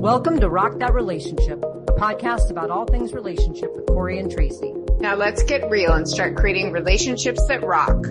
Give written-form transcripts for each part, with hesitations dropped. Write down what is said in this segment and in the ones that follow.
Welcome to Rock That Relationship, a podcast about all things relationship with Corey and Tracy. Now let's get real and start creating relationships that rock.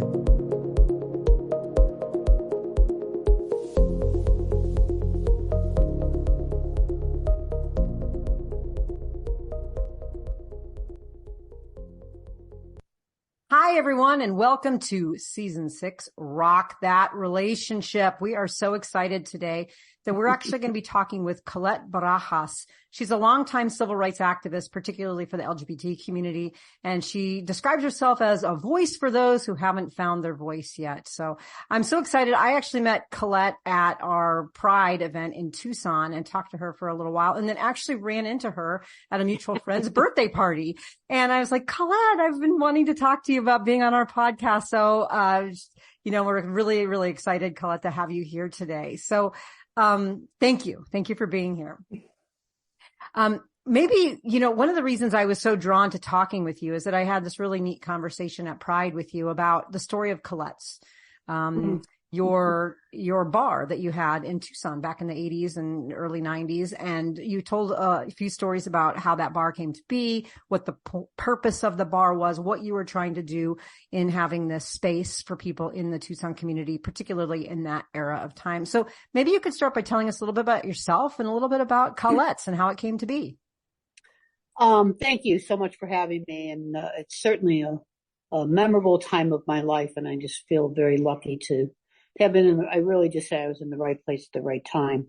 Hi, everyone, and welcome to Season 6, Rock That Relationship. We are so excited today that we're actually going to be talking with Colette Barajas. She's a longtime civil rights activist, particularly for the LGBT community, and she describes herself as a voice for those who haven't found their voice yet. So I'm so excited. I actually met Colette at our Pride event in Tucson and talked to her for a little while, and then actually ran into her at a mutual friend's birthday party. And I was like, Colette, I've been wanting to talk to you about being on our podcast. So, we're really, really excited, Colette, to have you here today. So, thank you. Thank you for being here. Maybe, one of the reasons I was so drawn to talking with you is that I had this really neat conversation at Pride with you about the story of Colette's, your bar that you had in Tucson back in the 80s and early 90s. And you told a few stories about how that bar came to be, what the purpose of the bar was, what you were trying to do in having this space for people in the Tucson community, particularly in that era of time. So maybe you could start by telling us a little bit about yourself and a little bit about Colette's and how it came to be. Thank you so much for having me. And it's certainly a memorable time of my life. And I just feel very lucky to have been I really just say I was in the right place at the right time.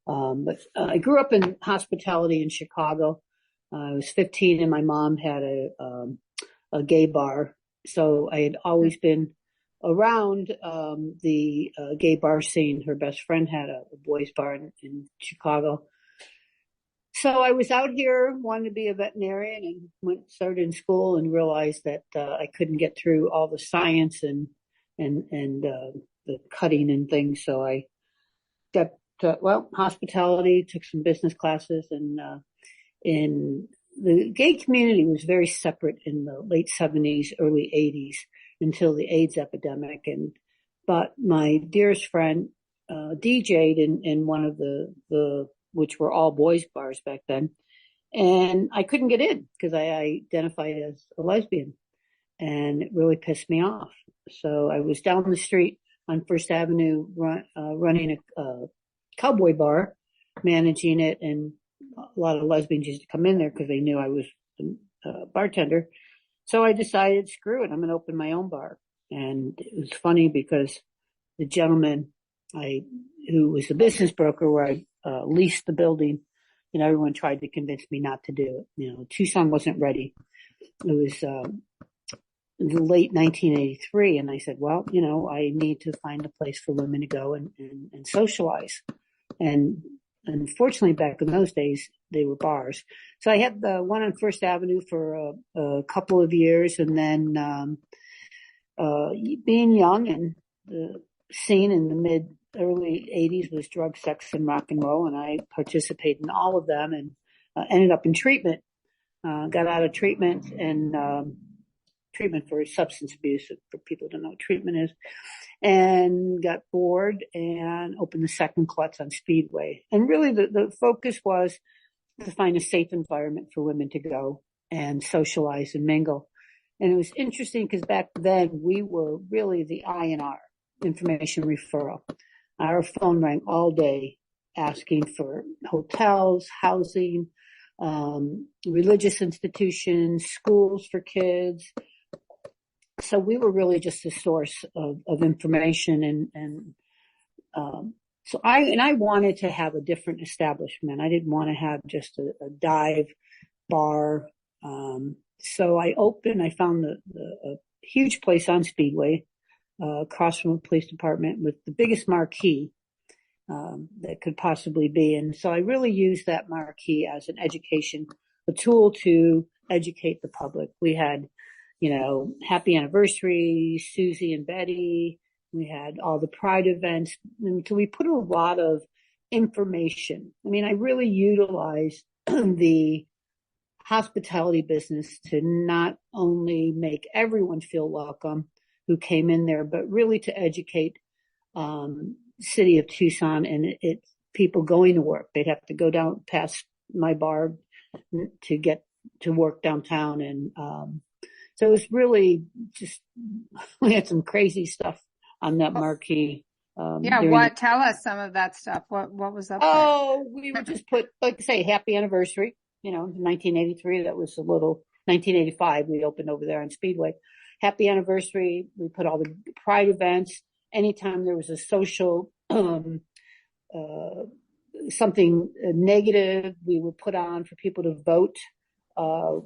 But I grew up in hospitality in Chicago. I was 15 and my mom had a gay bar. So I had always been around the gay bar scene. Her best friend had a boys bar in Chicago. So I was out here, wanted to be a veterinarian, and started in school and realized that I couldn't get through all the science and the cutting and things. So I got hospitality, took some business classes, and in the gay community was very separate in the late 70s, early 80s until the AIDS epidemic. But my dearest friend DJ'd in one of the which were all boys bars back then. And I couldn't get in because I identified as a lesbian, and it really pissed me off. So I was down the street on First Avenue running a cowboy bar, managing it, and a lot of lesbians used to come in there because they knew I was a bartender. So I decided, screw it, I'm going to open my own bar. And it was funny because the gentleman who was the business broker where I leased the building, and everyone tried to convince me not to do it. Tucson wasn't ready. It was the late 1983, and I said, well, I need to find a place for women to go and socialize. And unfortunately, back in those days, they were bars. So I had the one on First Avenue for a couple of years, and then being young and the scene in the early 80s was drug, sex, and rock and roll, and I participated in all of them and ended up in treatment. Got out of treatment and treatment for substance abuse, for people who don't know what treatment is, and got bored and opened the second Colette's on Speedway. And really the focus was to find a safe environment for women to go and socialize and mingle. And it was interesting because back then we were really the INR, information referral. Our phone rang all day asking for hotels, housing, religious institutions, schools for kids. So we were really just a source of information so I wanted to have a different establishment. I didn't want to have just a dive bar. So I found a huge place on Speedway, across from a police department with the biggest marquee, that could possibly be. And so I really used that marquee as an a tool to educate the public. We had, happy anniversary, Susie and Betty. We had all the Pride events. And so we put a lot of information. I mean, I really utilized the hospitality business to not only make everyone feel welcome who came in there, but really to educate city of Tucson and people going to work. They'd have to go down past my bar to get to work downtown. And, so it was really just, we had some crazy stuff on that marquee. Tell us some of that stuff. What was up there? Oh, we would just put, like I say, happy anniversary, 1983. That was 1985. We opened over there on Speedway. Happy anniversary. We put all the pride events. Anytime there was a social, something negative, we would put on for people to vote. I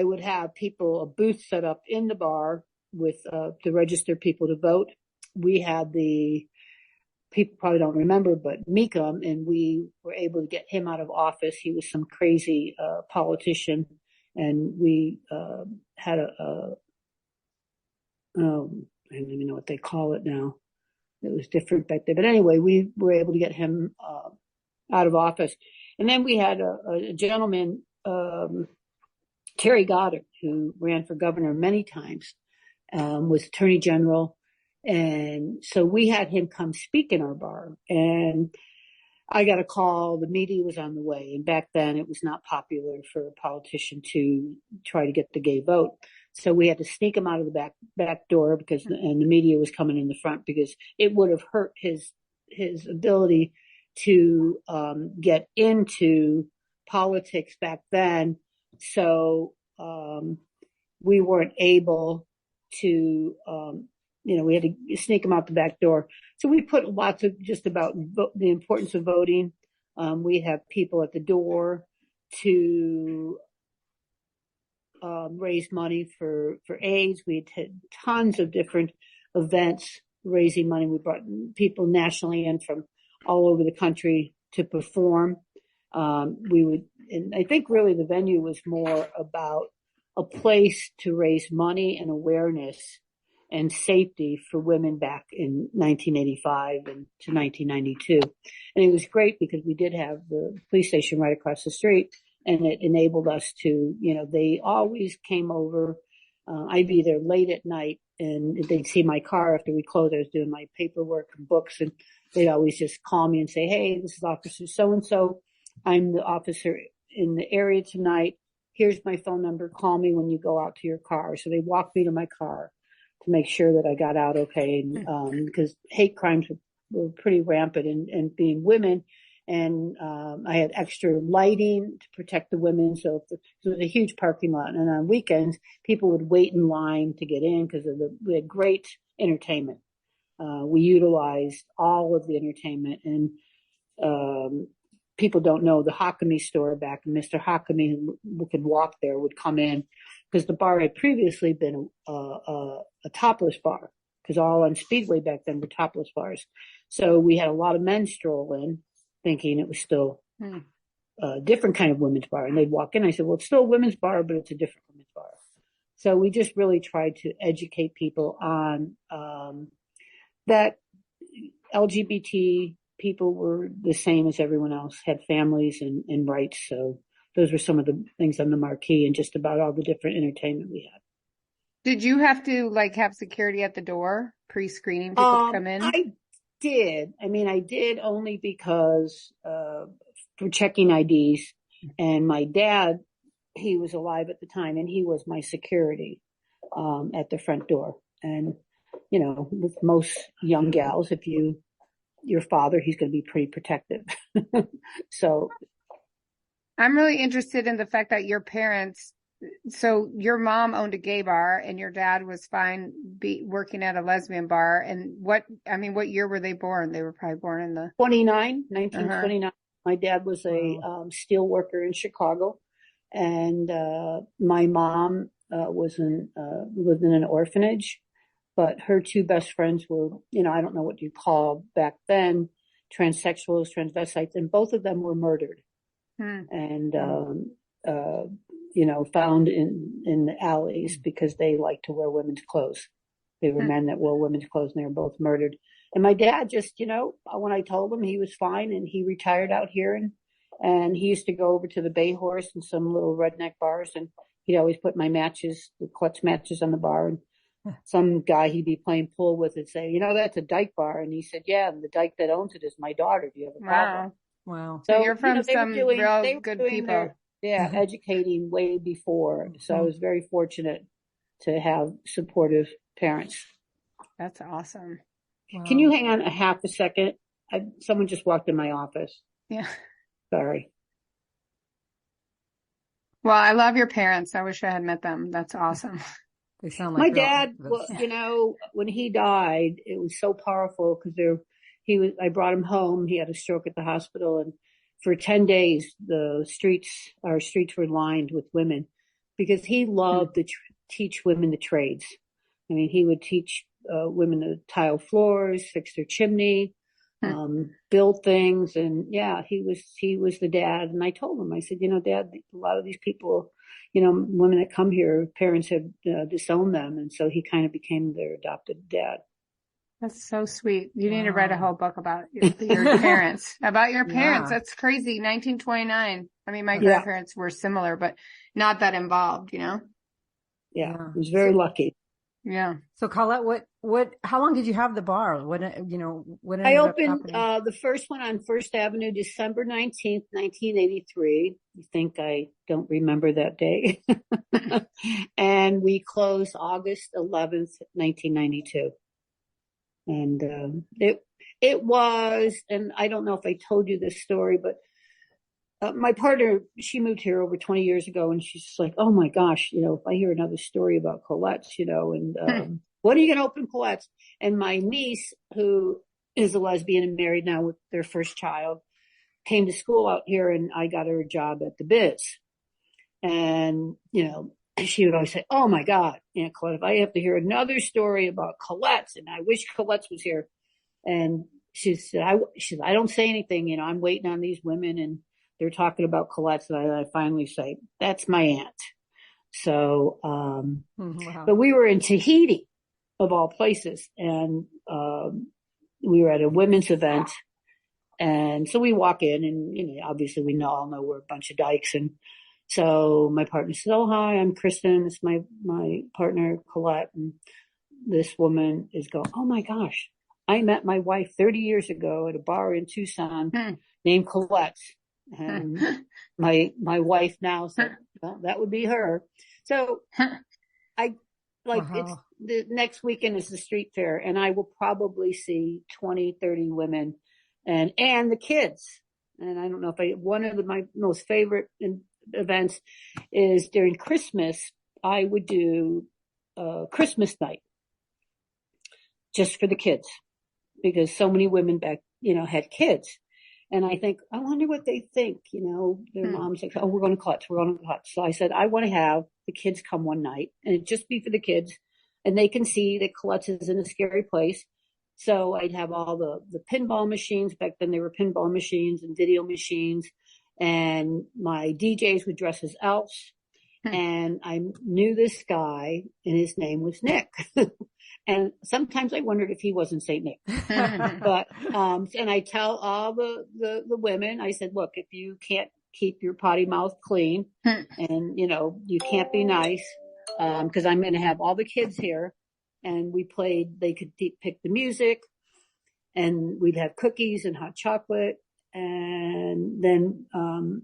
would have a booth set up in the bar with, to register people to vote. We had people probably don't remember, but Meekum, and we were able to get him out of office. He was some crazy, politician, and we, had I don't even know what they call it now. It was different back there. But anyway, we were able to get him, out of office. And then we had a gentleman, Terry Goddard, who ran for governor many times, was attorney general. And so we had him come speak in our bar, and I got a call. The media was on the way. And back then it was not popular for a politician to try to get the gay vote. So we had to sneak him out of the back door and the media was coming in the front, because it would have hurt his ability to, get into politics back then. So, we weren't able to, we had to sneak him out the back door. So we put lots of just about the importance of voting. We have people at the door to, raise money for AIDS. We had tons of different events raising money. We brought people nationally in from all over the country to perform. And I think really the venue was more about a place to raise money and awareness and safety for women back in 1985 and to 1992. And it was great because we did have the police station right across the street, and it enabled us to, they always came over. I'd be there late at night, and they'd see my car after we closed. I was doing my paperwork and books, and they'd always just call me and say, "Hey, this is Officer so-and-so. I'm the officer in the area tonight. Here's my phone number. Call me when you go out to your car." So they walked me to my car to make sure that I got out okay. And, because hate crimes were pretty rampant and being women. And, I had extra lighting to protect the women. So it was a huge parking lot. And on weekends, people would wait in line to get in because we had great entertainment. We utilized all of the entertainment, and, people don't know the Hakami store back, and Mr. Hakami, who could walk there, would come in, because the bar had previously been a topless bar, because all on Speedway back then were topless bars. So we had a lot of men stroll in thinking it was still a different kind of women's bar. And they'd walk in. I said, well, it's still a women's bar, but it's a different women's bar. So we just really tried to educate people on that LGBT people were the same as everyone else, had families and rights. So those were some of the things on the marquee, and just about all the different entertainment we had. Did you have to have security at the door, pre-screening people to come in? I did. I did only because, for checking IDs, and my dad, he was alive at the time, and he was my security, at the front door. And, with most young gals, if your father, he's going to be pretty protective. So I'm really interested in the fact that your parents, so your mom owned a gay bar and your dad was fine working at a lesbian bar. And what year were they born? They were probably born in the 1929. My dad was a steel worker in Chicago, and my mom lived in an orphanage. But her two best friends were, I don't know what you call back then, transsexuals, transvestites, and both of them were murdered. And, found in the alleys because they liked to wear women's clothes. They were men that wore women's clothes, and they were both murdered. And my dad just, when I told him, he was fine, and he retired out here, and he used to go over to the Bay Horse and some little redneck bars, and he'd always put my matches, the Colette's matches on the bar, and some guy he'd be playing pool with would say, that's a dyke bar. And he said, yeah, and the dyke that owns it is my daughter. Do you have a problem? Wow. So So, you're from some real good people. Educating way before. So I was very fortunate to have supportive parents. That's awesome. Wow. Can you hang on a half a second? Someone just walked in my office. Yeah. Sorry. Well, I love your parents. I wish I had met them. That's awesome. They sound like my dad. Well, when he died, it was so powerful because I brought him home. He had a stroke at the hospital, and for 10 days, our streets were lined with women because he loved to teach women the trades. I mean, he would teach women to tile floors, fix their chimney, build things. And yeah, he was the dad. And I told him, I said, Dad, a lot of these people, women that come here, parents have disowned them. And so he kind of became their adopted dad. That's so sweet. You need to write a whole book about your parents, about your parents. That's crazy. 1929. I mean, my grandparents were similar, but not that involved, Yeah. I was very lucky. Yeah. So Colette, how long did you have the bar? When I opened, the first one on First Avenue, December 19th, 1983. You think I don't remember that day. And we closed August 11th, 1992. And, it was, and I don't know if I told you this story, but my partner, she moved here over 20 years ago, and she's just like, oh my gosh, if I hear another story about Colette's, and when are you going to open Colette's? And my niece, who is a lesbian and married now with their first child, came to school out here, and I got her a job at the Biz. And, she would always say, oh my God, Colette, if I have to hear another story about Colette's, and I wish Colette's was here. And she said, I don't say anything, I'm waiting on these women, and they're talking about Colette's, and I finally say, that's my aunt. So, but we were in Tahiti, of all places, and we were at a women's event, and so we walk in, and obviously we all know we're a bunch of dykes, and so my partner said, oh hi, I'm Kristen, it's my partner Colette, and this woman is going, oh my gosh, I met my wife 30 years ago at a bar in Tucson named Colette. And my wife now said, well, that would be her. So it's the next weekend is the street fair, and I will probably see 20, 30 women and the kids. And I don't know if one of my most favorite events is during Christmas. I would do Christmas night just for the kids, because so many women back, had kids. And I think, I wonder what they think, their mom's like, oh, we're going to Colette's. So I said, I want to have the kids come one night, and it just be for the kids, and they can see that Colette's is in a scary place. So I'd have all the pinball machines. Back then they were pinball machines and video machines, and my DJs would dress as elves. And I knew this guy, and his name was Nick. And sometimes I wondered if he wasn't Saint Nick. But, and I tell all the women, I said, look, if you can't keep your potty mouth clean, and, you can't be nice, cause I'm going to have all the kids here, and they could pick the music, and we'd have cookies and hot chocolate, and then,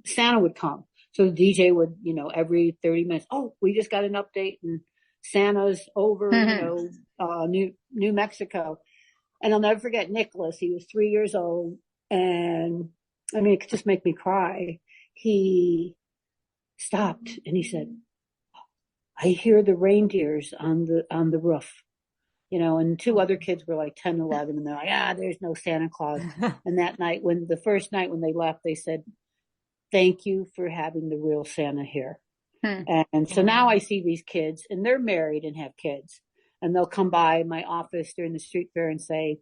Santa would come. So the DJ would, every 30 minutes, oh, we just got an update, and Santa's over, New Mexico. And I'll never forget Nicholas. He was 3 years old, and I mean, it could just make me cry. He stopped and he said, I hear the reindeers on the roof, and two other kids were like 10, 11, and they're like, there's no Santa Claus. And that night, the first night when they left, they said, thank you for having the real Santa here. And so now I see these kids, and they're married and have kids, and they'll come by my office during the street fair and say,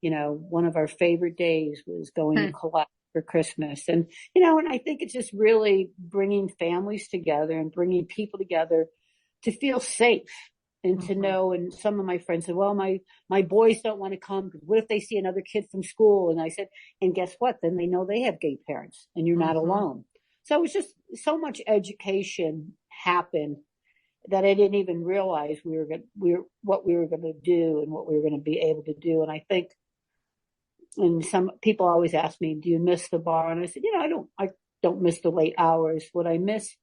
one of our favorite days was going to Colette for Christmas. And, and I think it's just really bringing families together and bringing people together to feel safe and to know. And some of my friends said, well, my boys don't want to come, because what if they see another kid from school? And I said, and guess what? Then they know they have gay parents, and you're not alone. So it was just so much education happened that I didn't even realize what we were going to do and what we were going to be able to do. And I think, and some people always ask me, do you miss the bar? And I said, I don't miss the late hours. What I miss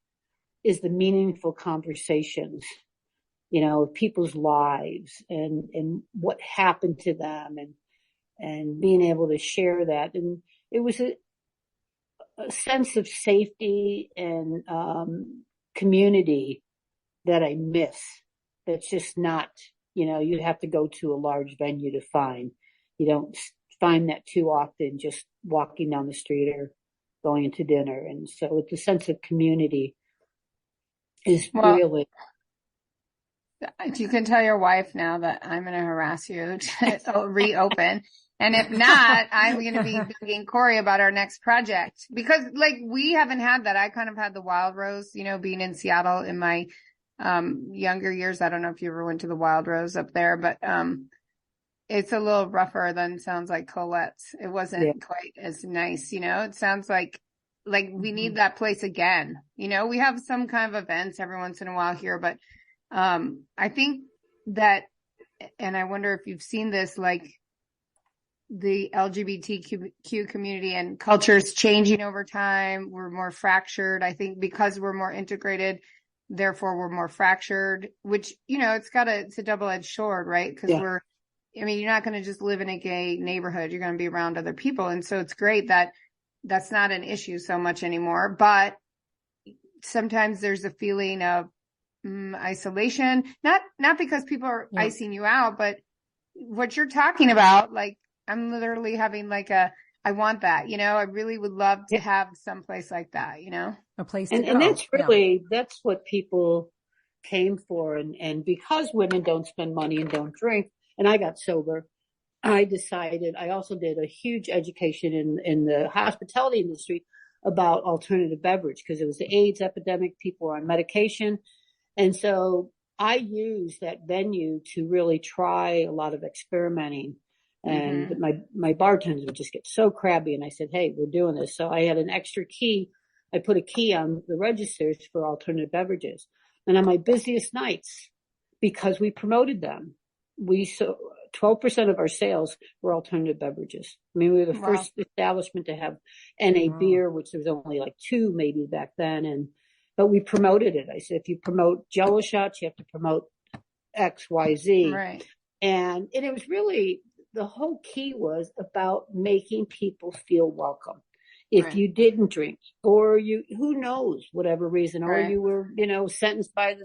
is the meaningful conversations, of people's lives and what happened to them and being able to share that. And it was a sense of safety and community that I miss. That's just not, you have to go to a large venue to find. You don't find that too often just walking down the street or going into dinner. And so it's a sense of community is really. You can tell your wife now that I'm going to harass you to reopen. And if not, I'm going to be begging Corey about our next project because we haven't had that. I kind of had the Wild Rose, being in Seattle in my younger years. I don't know if you ever went to the Wild Rose up there, but it's a little rougher than sounds like Colette's. It wasn't quite as nice, it sounds like we need that place again. We have some kind of events every once in a while here, but I think that, and I wonder if you've seen this, the LGBTQ community and cultures changing over time. We're more fractured. I think because we're more integrated, therefore we're more fractured, which, it's a double-edged sword, right? Because you're not going to just live in a gay neighborhood. You're going to be around other people. And so it's great that that's not an issue so much anymore. But sometimes there's a feeling of isolation, not because people are icing you out, but what you're talking about, I'm literally having I want that, I really would love to have some place like that, a place to go. And that's really, that's what people came for. And because women don't spend money and don't drink, and I got sober, I also did a huge education in the hospitality industry about alternative beverage because it was the AIDS epidemic. People were on medication. And so I used that venue to really try a lot of experimenting. And my bartenders would just get so crabby. And I said, hey, we're doing this. So I had an extra key. I put a key on the registers for alternative beverages. And on my busiest nights, because we promoted them, 12% of our sales were alternative beverages. I mean, we were the first establishment to have NA beer, which there was only 2 maybe back then. But we promoted it. I said, if you promote Jello shots, you have to promote X, Y, Z. Right. And it was really, the whole key was about making people feel welcome. If you didn't drink or who knows, whatever reason, or you were, sentenced by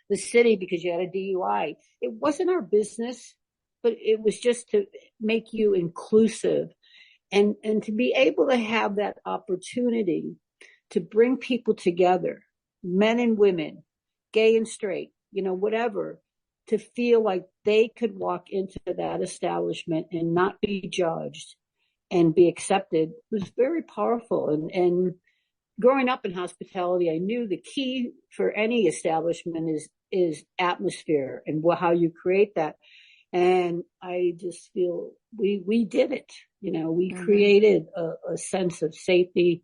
the city because you had a DUI. It wasn't our business, but it was just to make you inclusive and to be able to have that opportunity to bring people together, men and women, gay and straight, whatever, to feel like they could walk into that establishment and not be judged and be accepted was very powerful. And growing up in hospitality, I knew the key for any establishment is atmosphere and how you create that. And I just feel we did it. We created a sense of safety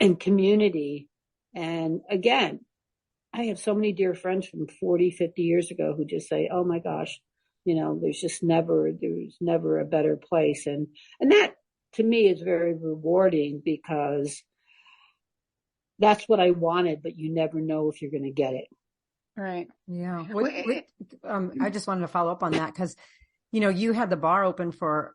and community. And again, I have so many dear friends from 40, 50 years ago who just say, oh my gosh, there's never a better place. And that to me is very rewarding because that's what I wanted, but you never know if you're going to get it. Right. Yeah. I just wanted to follow up on that because, you had the bar open for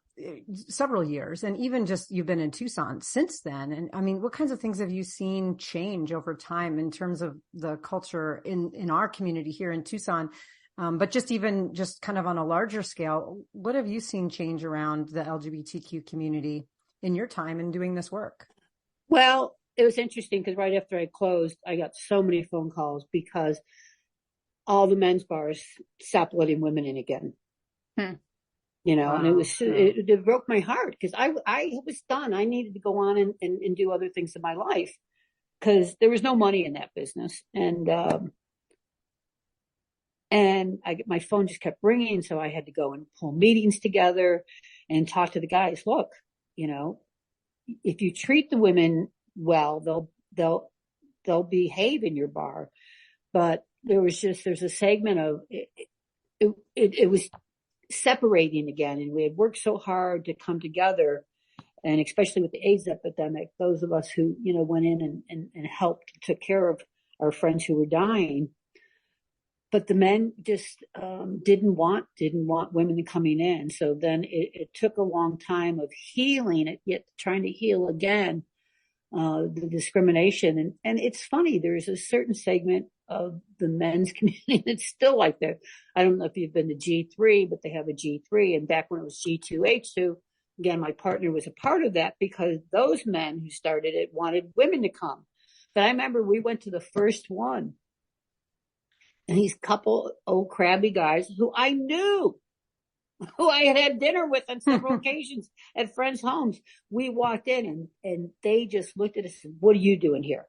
several years and even just you've been in Tucson since then. And I mean, what kinds of things have you seen change over time in terms of the culture in our community here in Tucson? But just kind of on a larger scale, what have you seen change around the LGBTQ community in your time in doing this work? Well, it was interesting because right after I closed, I got so many phone calls because all the men's bars stopped letting women in again. And it broke my heart because I was done. I needed to go on and do other things in my life because there was no money in that business. And my phone just kept ringing. So I had to go and pull meetings together and talk to the guys. Look, if you treat the women well, they'll behave in your bar. But there's a segment of it was separating again. And we had worked so hard to come together. And especially with the AIDS epidemic, those of us who, went in and helped, took care of our friends who were dying. But the men just didn't want women coming in. So then it took a long time of healing, yet trying to heal again the discrimination. And it's funny, there's a certain segment of the men's community that's still like that. I don't know if you've been to G3, but they have a G3. And back when it was G2H2, again, my partner was a part of that because those men who started it wanted women to come. But I remember we went to the first one. And these couple old crabby guys who I knew, who I had dinner with on several occasions at friends' homes. We walked in and they just looked at us and said, "What are you doing here?"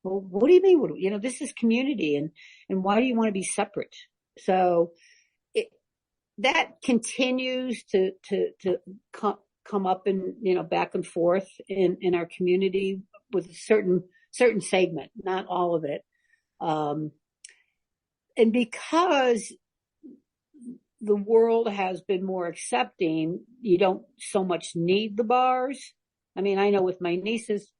Well, what do you mean? This is community and why do you want to be separate? So that continues to come up and, back and forth in our community with a certain segment, not all of it. And because the world has been more accepting, you don't so much need the bars. I mean, I know with my nieces,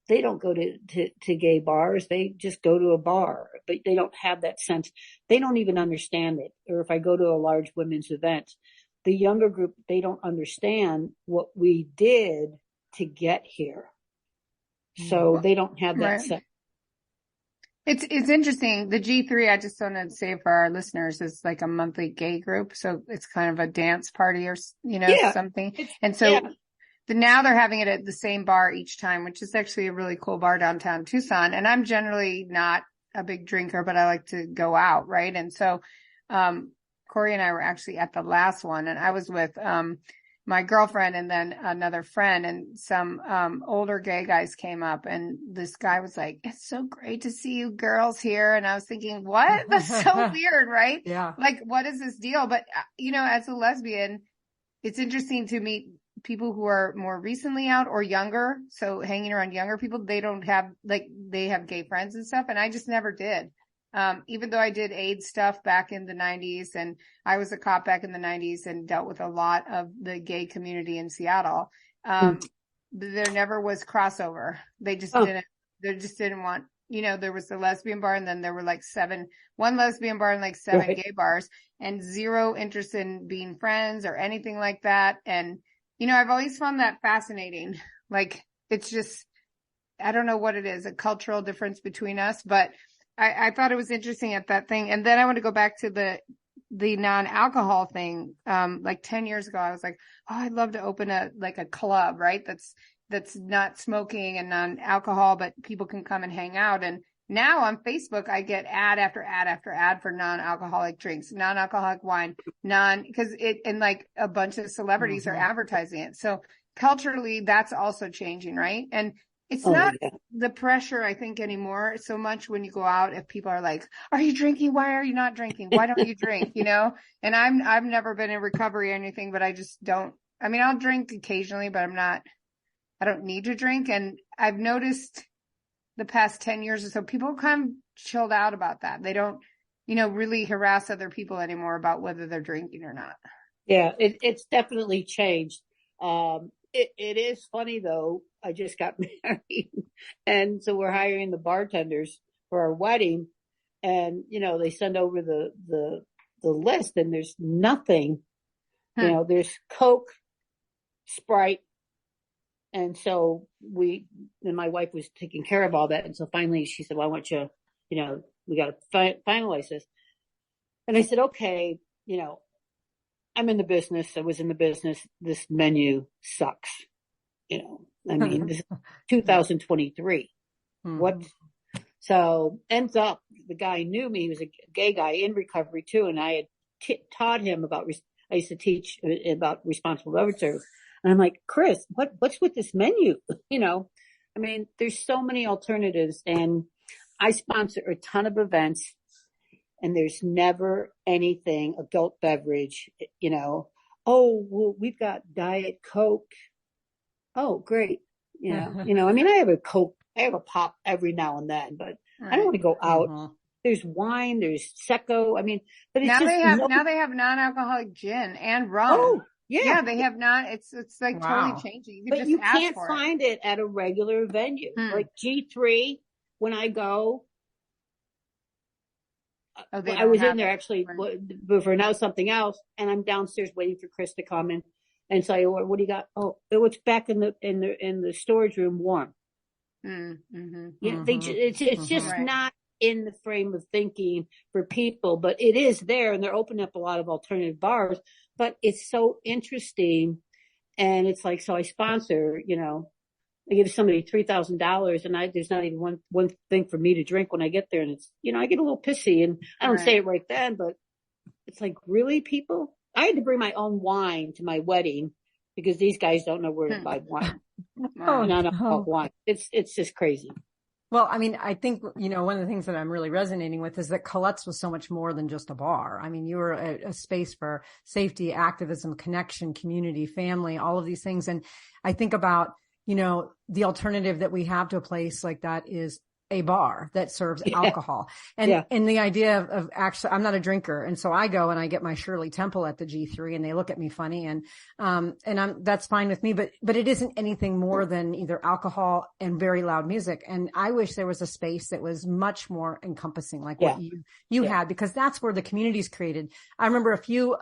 they don't go to gay bars. They just go to a bar, but they don't have that sense. They don't even understand it. Or if I go to a large women's event, the younger group, they don't understand what we did to get here. So they don't have that sense. It's interesting. The G3, I just want to say for our listeners, is like a monthly gay group. So it's kind of a dance party or, something. And so now they're having it at the same bar each time, which is actually a really cool bar downtown Tucson. And I'm generally not a big drinker, but I like to go out. Right. And so, Corey and I were actually at the last one, and I was with, my girlfriend and then another friend, and some older gay guys came up, and this guy was like, "It's so great to see you girls here." And I was thinking, what? That's so weird, right? Yeah. Like, what is this deal? But, as a lesbian, it's interesting to meet people who are more recently out or younger. So hanging around younger people, they don't have, they have gay friends and stuff. And I just never did. Even though I did AIDS stuff back in the 90s, and I was a cop back in the 90s and dealt with a lot of the gay community in Seattle, there never was crossover. They just didn't want, there was the lesbian bar, and then there were one lesbian bar and like 7 gay bars, and zero interest in being friends or anything like that. And, I've always found that fascinating. Like, it's just, I don't know what it is, a cultural difference between us, but I thought it was interesting at that thing. And then I want to go back to the non-alcohol thing. 10 years ago, I was like, oh, I'd love to open a club, right? That's not smoking and non-alcohol, but people can come and hang out. And now on Facebook, I get ad after ad after ad for non-alcoholic drinks, non-alcoholic wine, and a bunch of celebrities are advertising it. So culturally, that's also changing, right? And it's not the pressure, I think, anymore so much when you go out. If people are like, "Are you drinking? Why are you not drinking? Why don't you drink?" And I've never been in recovery or anything, but I just don't. I mean, I'll drink occasionally, but I don't need to drink. And I've noticed the past 10 years or so, people kind of chilled out about that. They don't, really harass other people anymore about whether they're drinking or not. Yeah, it's definitely changed. It is funny though. I just got married, and so we're hiring the bartenders for our wedding, and they send over the list, and there's nothing. There's Coke, Sprite, and so my wife was taking care of all that, and so finally she said, "Well, I want you, we got to finalize this," and I said, "Okay, I'm in the business. I was in the business. This menu sucks. This is 2023. What?" So ends up, the guy knew me. He was a gay guy in recovery too. And I had taught him I used to teach about responsible beverage service. And I'm like, "Chris, what's with this menu?" There's so many alternatives, and I sponsor a ton of events, and there's never anything adult beverage, "Oh, well, we've got Diet Coke." Oh, great. I have a Coke, I have a pop every now and then, but I don't want to go out there's wine, there's Secco. I mean, but it's Now just they have non-alcoholic gin and rum. Oh, yeah. Yeah, they have not. It's like Wow. totally changing. You can But just you ask can't for find it at a regular venue. Like G3, when I go, I was in there actually for now something else, and I'm downstairs waiting for Chris to come in and say, "What do you got?" Oh, it's back in the storage room, warm. Mm-hmm. Yeah, it's just Right. not in the frame of thinking for people, but it is there, and they're opening up a lot of alternative bars. But it's so interesting, and it's like, so I sponsor, I give somebody $3,000, and there's not even one thing for me to drink when I get there, and it's, I get a little pissy, and I don't say it right then, but it's like, really, people? I had to bring my own wine to my wedding because these guys don't know where to buy wine. Wine. It's just crazy. Well, I mean, I think, one of the things that I'm really resonating with is that Colette's was so much more than just a bar. I mean, you were a space for safety, activism, connection, community, family, all of these things. And I think about, the alternative that we have to a place like that is a bar that serves alcohol. And the idea of actually, I'm not a drinker. And so I go and I get my Shirley Temple at the G3 and they look at me funny and that's fine with me, but it isn't anything more than either alcohol and very loud music. And I wish there was a space that was much more encompassing, like what you had, because that's where the community's created. I remember a few,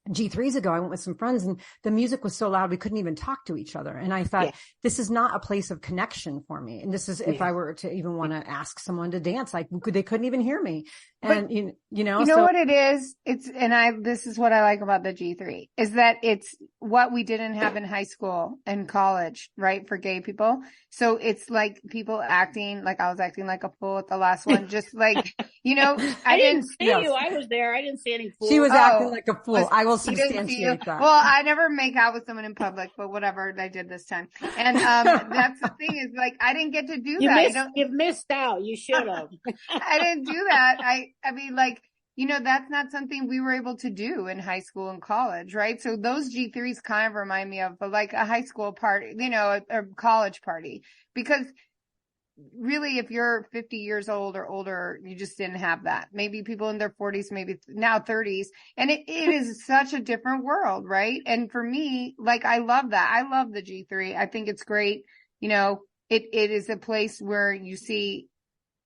G3s ago, I went with some friends and the music was so loud we couldn't even talk to each other. And I thought, this is not a place of connection for me. And this is if I were to even want to ask someone to dance, like they couldn't even hear me. And but, you know what it is? This is what I like about the G3 is that it's what we didn't have in high school and college, right? For gay people. So it's like people acting like I was acting like a fool at the last one, just like, I didn't see you. I was there. I didn't see any fool. She was acting like a fool. I will substantiate that. Well, I never make out with someone in public, but whatever I did this time. And that's the thing is like I didn't get to do that. You've missed out. You should have. I didn't do that. I mean, like, that's not something we were able to do in high school and college, right? So those G3s kind of remind me of like a high school party, a college party, because really, if you're 50 years old or older, you just didn't have that. Maybe people in their 40s, maybe now 30s. And it is such a different world, right? And for me, like, I love that. I love the G3. I think it's great. It is a place where you see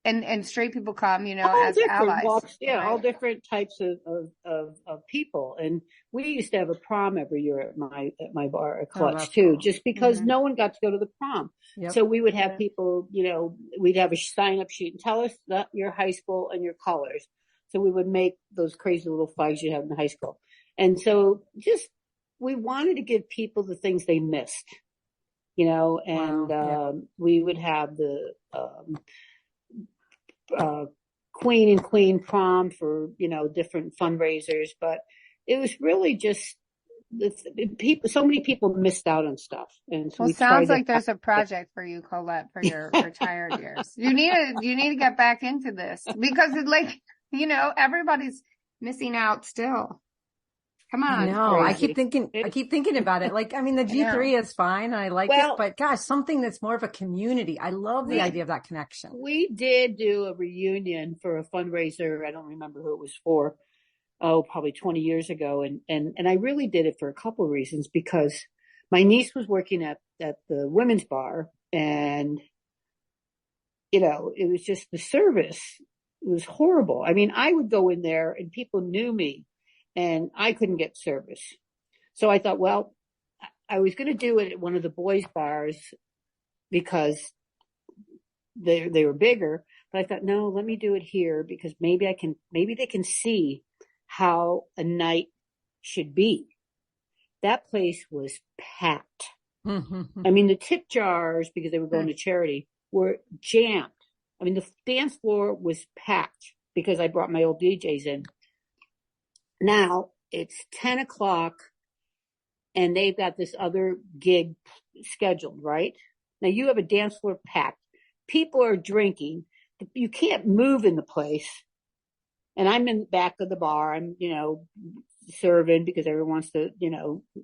and straight people come, as allies. Walks, all different types of people. And we used to have a prom every year at my bar at Clutch too, cool. Just because no one got to go to the prom. Yep. So we would have people, we'd have a sign up sheet and tell us that your high school and your colors. So we would make those crazy little flags you have in high school. And so we wanted to give people the things they missed, we would have the, Queen and Queen prom for, different fundraisers, but it was really just so many people missed out on stuff. And so sounds like there's a project for you, Colette, for your retired years. You need to get back into this because it's like, everybody's missing out still. Come on. No, I keep thinking about it. Like, I mean, the G3 is fine. And I like it, but gosh, something that's more of a community. I love the idea of that connection. We did do a reunion for a fundraiser. I don't remember who it was for. Probably 20 years ago. And I really did it for a couple of reasons because my niece was working at the women's bar and, it was just the service was horrible. I mean, I would go in there and people knew me. And I couldn't get service. So I thought, well, I was going to do it at one of the boys' bars because they were bigger. But I thought, no, let me do it here because maybe they can see how a night should be. That place was packed. Mm-hmm. I mean, the tip jars, because they were going to charity, were jammed. I mean, the dance floor was packed because I brought my old DJs in. Now it's 10 o'clock and they've got this other gig scheduled, right? Now you have a dance floor packed. People are drinking. You can't move in the place. And I'm in the back of the bar. I'm, serving because everyone wants to,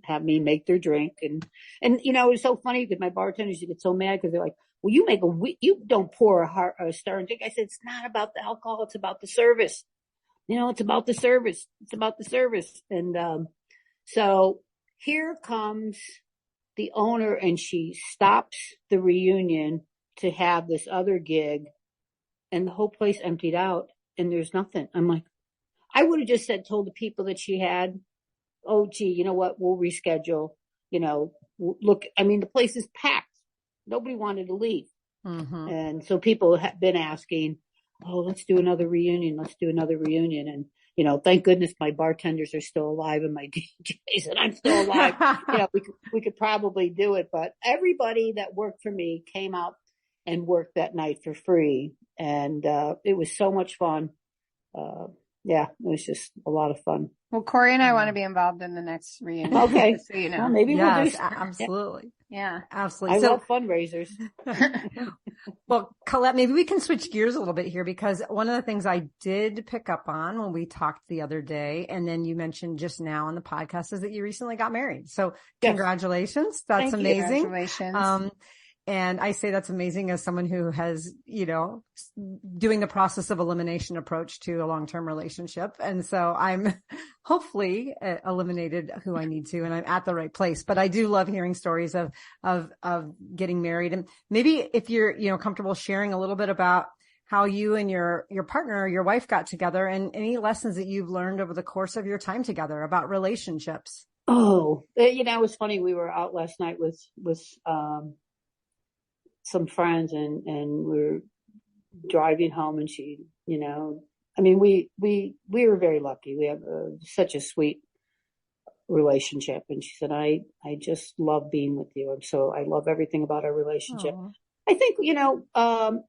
have me make their drink. And, it's so funny because my bartenders get so mad because they're like, well, you don't pour a star drink. I said, it's not about the alcohol. It's about the service. It's about the service. It's about the service. And, so here comes the owner, and she stops the reunion to have this other gig, and the whole place emptied out and there's nothing. I'm like, I would have just told the people that she had, oh, gee, you know what? We'll reschedule, look, the place is packed. Nobody wanted to leave. Mm-hmm. And so people have been asking, oh, let's do another reunion. Let's do another reunion. And, thank goodness my bartenders are still alive and my DJs, and I'm still alive. We could probably do it, but everybody that worked for me came out and worked that night for free. And, it was so much fun. Yeah, it was just a lot of fun. Well, Corey and I want to be involved in the next reunion. Okay. So, well, maybe we'll do absolutely. Yeah, absolutely. I love fundraisers. Well, Colette, maybe we can switch gears a little bit here, because one of the things I did pick up on when we talked the other day, and then you mentioned just now on the podcast, is that you recently got married. So congratulations. That's amazing. Congratulations. And I say that's amazing as someone who has, doing the process of elimination approach to a long-term relationship. And so I'm hopefully eliminated who I need to, and I'm at the right place. But I do love hearing stories of getting married. And maybe if you're, comfortable sharing a little bit about how you and your partner or your wife got together, and any lessons that you've learned over the course of your time together about relationships. Oh, it was funny. We were out last night with some friends, and we're driving home, and she, we were very lucky. We have such a sweet relationship. And she said, I just love being with you. And so I love everything about our relationship. Aww. I think,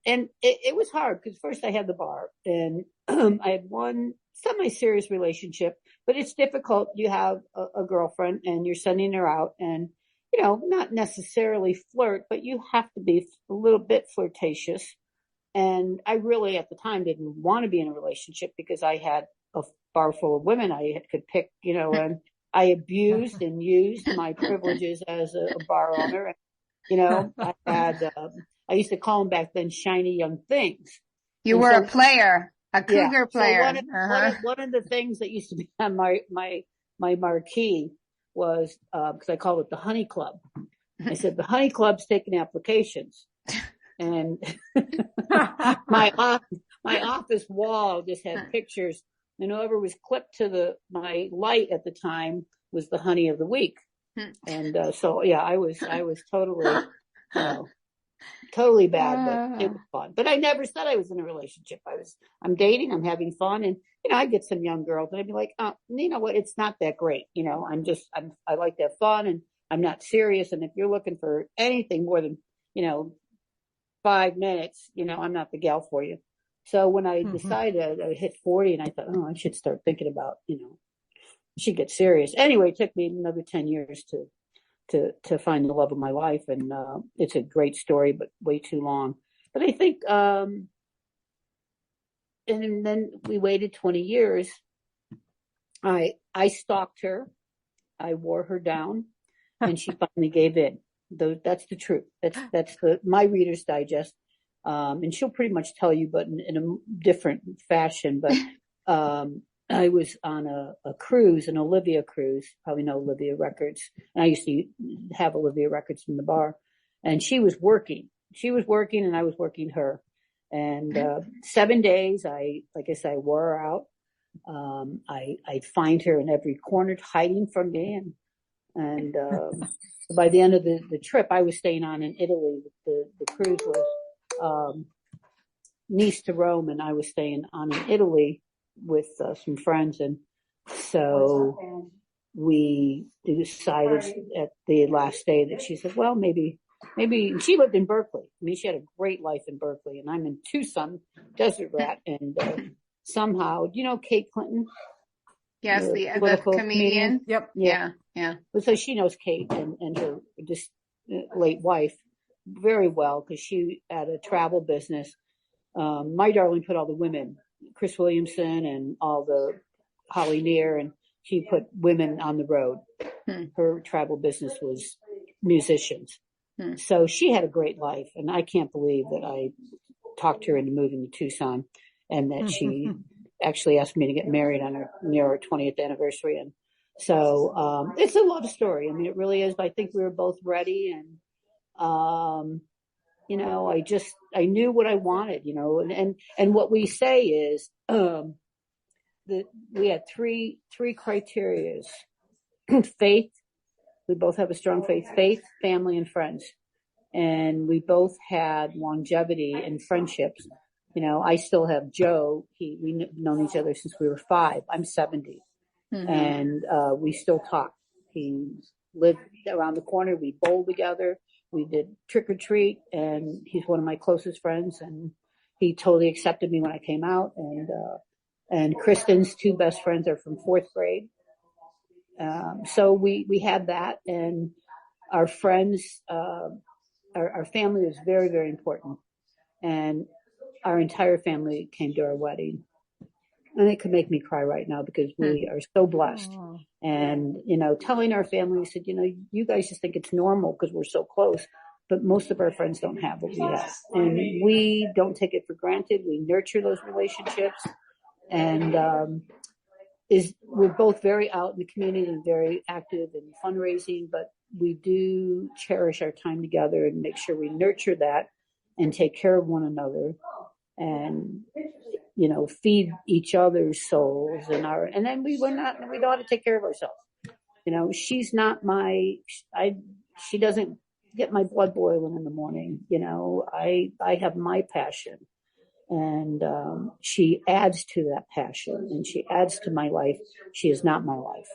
and it was hard because first I had the bar, and I had one semi-serious relationship, but it's difficult. You have a girlfriend and you're sending her out, and not necessarily flirt, but you have to be a little bit flirtatious. And I really, at the time, didn't want to be in a relationship because I had a bar full of women I could pick, and I abused and used my privileges as a bar owner. I had, I used to call them back then shiny young things. You were a player, a cougar player. So one of the things that used to be on my marquee was, because I called it the Honey Club. I said, the Honey Club's taking applications. And my office wall just had pictures, and whoever was clipped to my light at the time was the honey of the week. And so yeah, I was totally totally bad, but it was fun. But I never said I was in a relationship. I'm dating, I'm having fun, and I get some young girls, and I'd be like, oh, you know what? It's not that great. I like to have fun, and I'm not serious. And if you're looking for anything more than 5 minutes, I'm not the gal for you. So when I decided, I hit 40, and I thought, oh, I should start thinking about, I should get serious. Anyway, it took me another 10 years to find the love of my life. And, it's a great story, but way too long. But I think, and then we waited 20 years. I stalked her. I wore her down, and she finally gave in. That's the truth. That's my Reader's Digest. And she'll pretty much tell you, but in a different fashion. But, I was on a cruise, an Olivia cruise, probably know Olivia Records. And I used to have Olivia Records in the bar, and she was working, and I was working her. And, 7 days, like I said, I wore her out. I'd find her in every corner hiding from me. And by the end of the trip, I was staying on in Italy. The cruise was, Nice to Rome, and I was staying on in Italy with some friends. And so we decided at the last day that she said, well, maybe she lived in Berkeley. She had a great life in Berkeley, and I'm in Tucson, desert rat. And somehow, do you know Kate Clinton? Yes, the comedian. Yep. Yeah. So she knows Kate and her just late wife very well, because she had a travel business. My darling put all the women, Chris Williamson and all the Holly Near, and she put women on the road. Her tribal business was musicians. So she had a great life. And I can't believe that I talked her into moving to Tucson and that she actually asked me to get married on near our 20th anniversary. And so, it's a love story. I mean, it really is. But I think we were both ready and, you know, I knew what I wanted, you know, and what we say is, that we had three criterias. Faith. We both have a strong faith, family, and friends. And we both had longevity in friendships. You know, I still have Joe. We've known each other since we were 5. I'm 70. And, we still talk. He lived around the corner. We bowled together. We did trick or treat, and he's one of my closest friends. And he totally accepted me when I came out. And Kristen's 2 best friends are from 4th grade. So we had that, and our friends, our family was very, very important. And our entire family came to our wedding. And it could make me cry right now because we are so blessed. And, you know, telling our family, we said, you know, you guys just think it's normal because we're so close, but most of our friends don't have what we have. And we don't take it for granted. We nurture those relationships. And, we're both very out in the community and very active in fundraising, but we do cherish our time together and make sure we nurture that and take care of one another and, you know, feed each other's souls and then we know how to take care of ourselves. You know, she's not she doesn't get my blood boiling in the morning. You know, I have my passion. And she adds to that passion, and she adds to my life. She is not my life.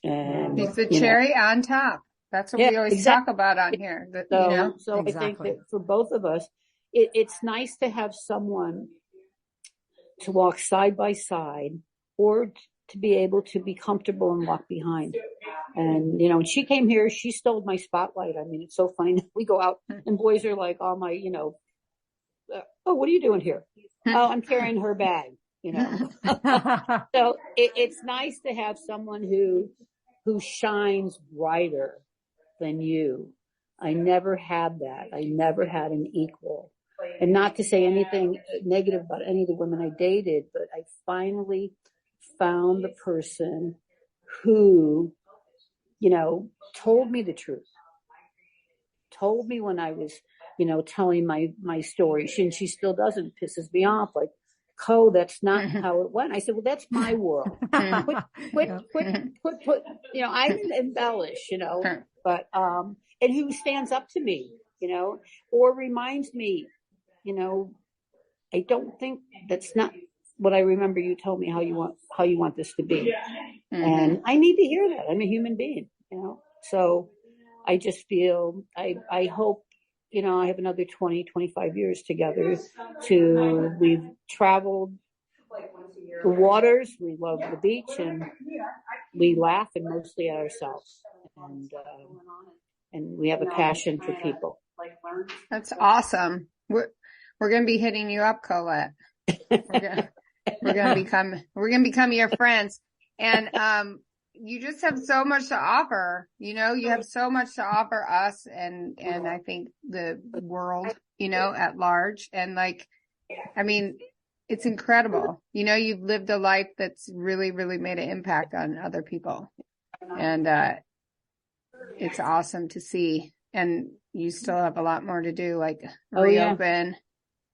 And she's the cherry on top. That's what we always talk about on here. So I think that for both of us, it's nice to have someone to walk side by side, or to be able to be comfortable and walk behind. And you know, when she came here, she stole my spotlight. I mean, it's so funny. We go out, and boys are like, "Oh my, you know." Oh, what are you doing here? Oh, I'm carrying her bag, you know. So it's nice to have someone who shines brighter than you. I never had that. I never had an equal. And not to say anything negative about any of the women I dated, but I finally found the person who, you know, told me the truth. Told me when I was, you know, telling my story. She still doesn't. Pisses me off. Like, that's not how it went. I said, well, that's my world. Quit, you know, I didn't embellish, you know, but, and who stands up to me, you know, or reminds me, you know, I don't think that's not what I remember you told me how you want this to be. And I need to hear that. I'm a human being, you know, so I just feel, I hope, you know, I have another 20, 25 years together we've traveled the waters, we love the beach, and we laugh and mostly at ourselves. And we have a passion for people. That's awesome. We're going to be hitting you up, Colette. We're going to become your friends. And, you just have so much to offer, you know, you have so much to offer us and I think the world, you know, at large. And like, I mean, it's incredible. You know, you've lived a life that's really, really made an impact on other people. And, it's awesome to see. And you still have a lot more to do, like reopen,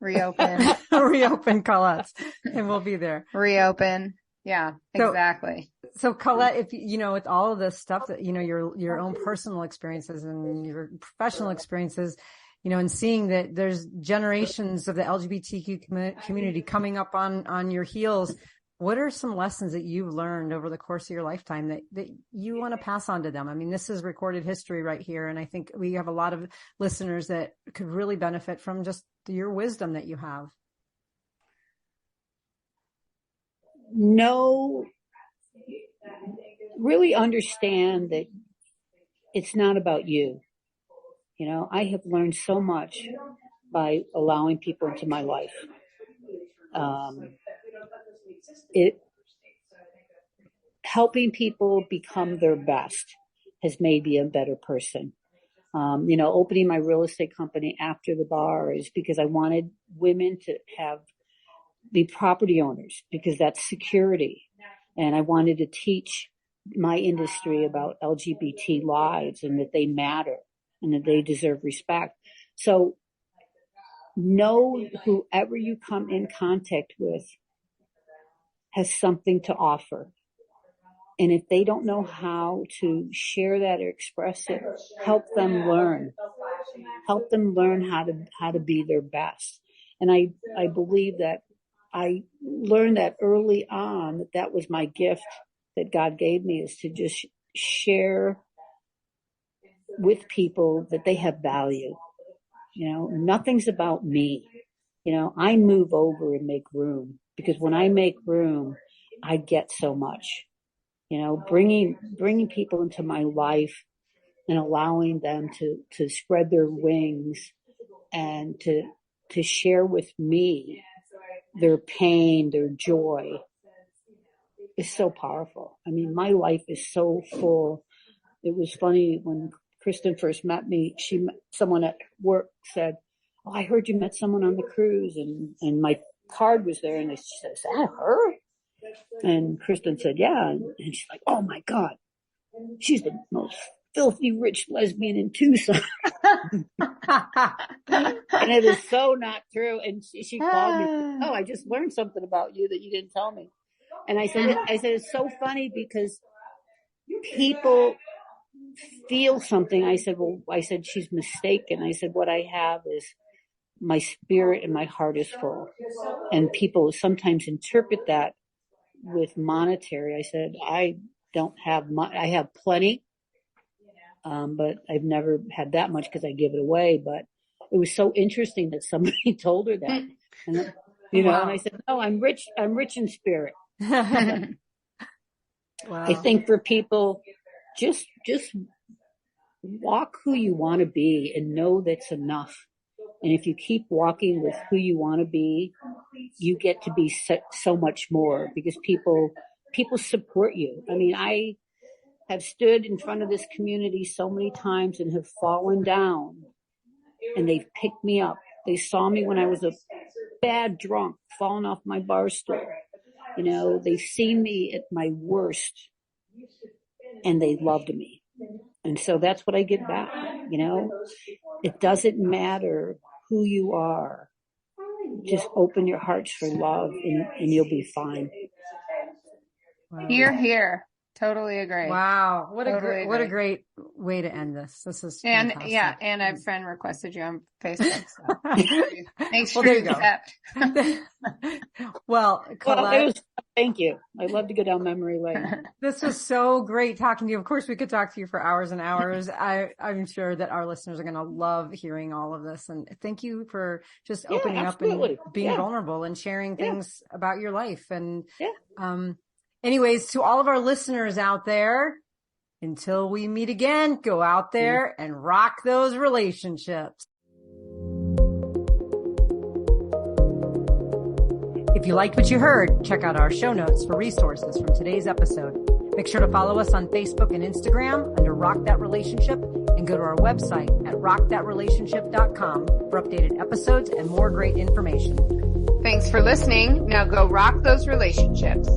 reopen Colette's, and we'll be there. Reopen. Yeah, exactly. So Colette, if you know, with all of this stuff that, you know, your own personal experiences and your professional experiences, you know, and seeing that there's generations of the LGBTQ community coming up on your heels, what are some lessons that you've learned over the course of your lifetime that you want to pass on to them? I mean, this is recorded history right here. And I think we have a lot of listeners that could really benefit from just your wisdom that you have. No, really understand that it's not about you. You know, I have learned so much by allowing people into my life. helping people become their best has made me a better person. Opening my real estate company after the bar is because I wanted women to be property owners, because that's security. And I wanted to teach my industry about LGBT lives and that they matter and that they deserve respect. So know whoever you come in contact with has something to offer. And if they don't know how to share that or express it, help them learn. Help them learn how to be their best. And I believe that I learned that early on, that was my gift that God gave me, is to just share with people that they have value. Nothing's about me. I move over and make room, because when I make room, I get so much. Bringing people into my life and allowing them to spread their wings and to share with me their pain, their joy is so powerful. I mean, my life is so full. It was funny when Kristen first met me, someone at work said, "Oh, I heard you met someone on the cruise," and my card was there, and she said, "Is that her?" And Kristen said, "Yeah." And she's like, "Oh my God, she's the most filthy rich lesbian in Tucson." And it is so not true. And she called me, "Oh, I just learned something about you that you didn't tell me." And I said, it's so funny because people feel something. I said, she's mistaken. I said, what I have is my spirit and my heart is full. And people sometimes interpret that with monetary. I said, I don't have much. I have plenty. But I've never had that much because I give it away. But it was so interesting that somebody told her that. And and I said, "No, I'm rich in spirit." Wow. I think for people, just walk who you want to be and know that's enough. And if you keep walking with who you want to be, you get to be so much more, because people support you. I mean, I have stood in front of this community so many times and have fallen down, and they've picked me up. They saw me when I was a bad drunk, falling off my bar stool. They've seen me at my worst, and they loved me. And so that's what I give back. It doesn't matter who you are. Just open your hearts for love, and you'll be fine. Wow. Here. Totally agree. Wow. What a great way to end this. This is fantastic. And I've friend requested you on Facebook. So make sure there you you go. Well, Colette, thank you. I'd love to go down memory lane. This was so great talking to you. Of course, we could talk to you for hours and hours. I'm sure that our listeners are going to love hearing all of this. And thank you for just opening up and being vulnerable and sharing things about your life. And, anyways, to all of our listeners out there, until we meet again, go out there and rock those relationships. If you liked what you heard, check out our show notes for resources from today's episode. Make sure to follow us on Facebook and Instagram under Rock That Relationship, and go to our website at rockthatrelationship.com for updated episodes and more great information. Thanks for listening. Now go rock those relationships.